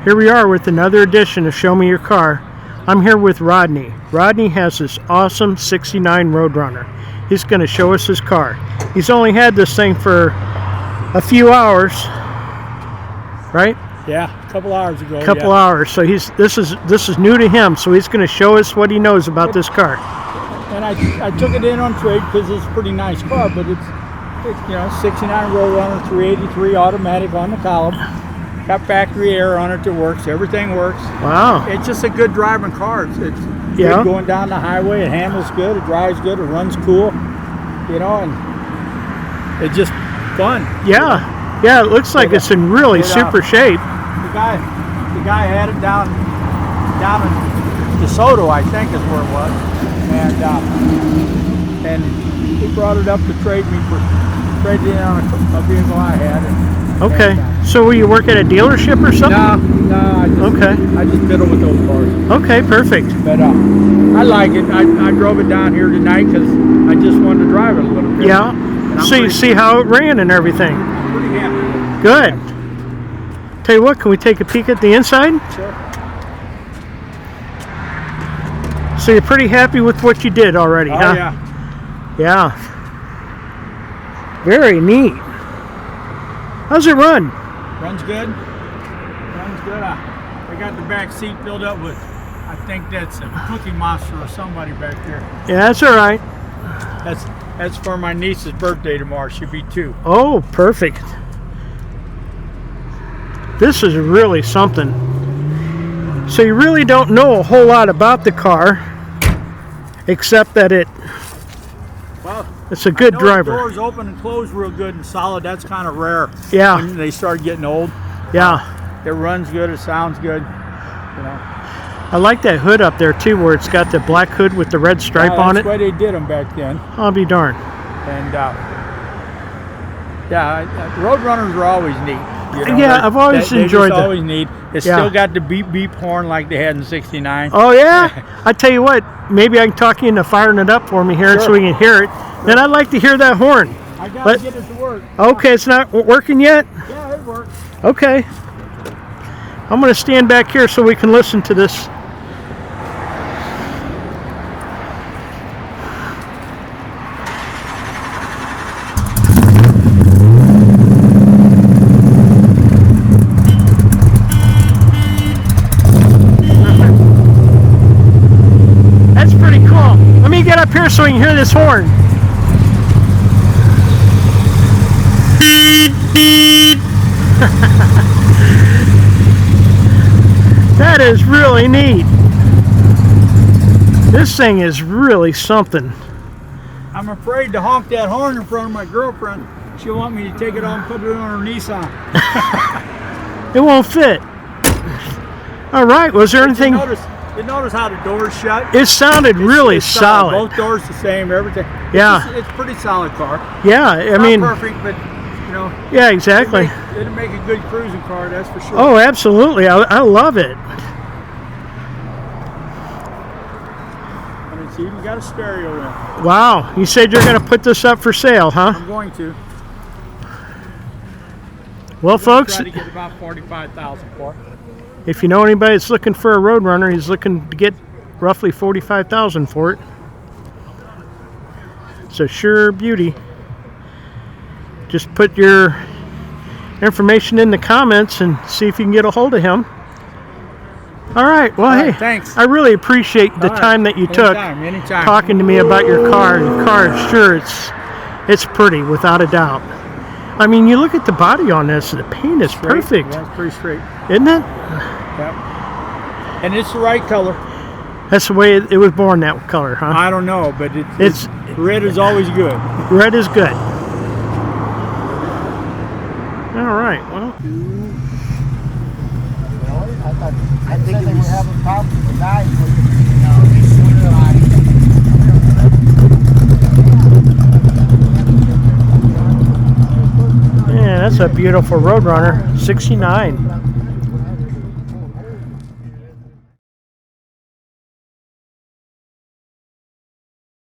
Here we are with another edition of Show Me Your Car. I'm here with Rodney. Rodney has this awesome 69 Road Runner. He's going to show us his car. He's only had this thing for a few hours, right? Yeah, a couple hours ago. Couple hours. So this is new to him. So he's going to show us what he knows about this car. And I took it in on trade because it's a pretty nice car, but it's 69 Road Runner 383 automatic on the column. Got factory air on it that works. Everything works. Wow. It's just a good driving car. It's yeah. good going down the highway. It handles good. It drives good. It runs cool. And it's just fun. Yeah. Yeah. It looks like it's in really super shape. The guy had it down in DeSoto, I think is where it was, and he brought it up to trade me for trading in on a vehicle I had. Okay. So will you work at a dealership or something? No. I just fiddle with those cars. Okay, perfect. But I like it. I drove it down here tonight because I just wanted to drive it a little bit. Yeah. So you see how it ran and everything. I'm pretty happy. Good. Tell you what, can we take a peek at the inside? Sure. So you're pretty happy with what you did already, huh? Yeah. Yeah. Very neat. How's it run? Runs good. Runs good. I got the back seat filled up with, I think that's a Cookie Monster or somebody back there. Yeah, that's all right. That's for my niece's birthday tomorrow. She'll be 2. Oh, perfect. This is really something. So you really don't know a whole lot about the car, except that it's a good driver. The doors open and close real good and solid. That's kind of rare. Yeah. When they start getting old. Yeah. It runs good. It sounds good. I like that hood up there too, where it's got the black hood with the red stripe on it. That's the way they did them back then. I'll be darned. And Road Runners are always neat. Yeah, I've always enjoyed them. Always neat. It's still got the beep beep horn like they had in '69. Oh yeah. I tell you what, maybe I can talk you into firing it up for me here, so we can hear it. Then I'd like to hear that horn. I gotta get it to work. Okay, it's not working yet? Yeah, it works. Okay. I'm going to stand back here so we can listen to this. That's pretty cool. Let me get up here so we can hear this horn. That is really neat. This thing is really something. I'm afraid to honk that horn in front of my girlfriend. She'll want me to take it off and put it on her Nissan. It won't fit. All right, was there anything? You notice how the doors shut? It sounded really solid. Both doors the same, everything. Yeah. It's a pretty solid car. Yeah, I mean. Not perfect, but Yeah, exactly. It'll make a good cruising car, that's for sure. Oh, absolutely. I love it. And it's even got a stereo in it. Wow. You said you're going to put this up for sale, huh? I'm going to. Well, folks, try to get about $45,000 for it. If you know anybody that's looking for a Road Runner, he's looking to get roughly $45,000 for it. It's a sure beauty. Just put your information in the comments and see if you can get a hold of him. All right. Well, hey, thanks. I really appreciate the time that you took anytime. talking to me about your car. Your car, sure, it's pretty, without a doubt. I mean, you look at the body on this, the paint is perfect. Yeah, it's pretty straight. Isn't it? Yep. And it's the right color. That's the way it was born, that color, huh? I don't know, but it's red is always good. Red is good. All right, well. I think they were having problems with the guys. Yeah, that's a beautiful Road Runner, 69.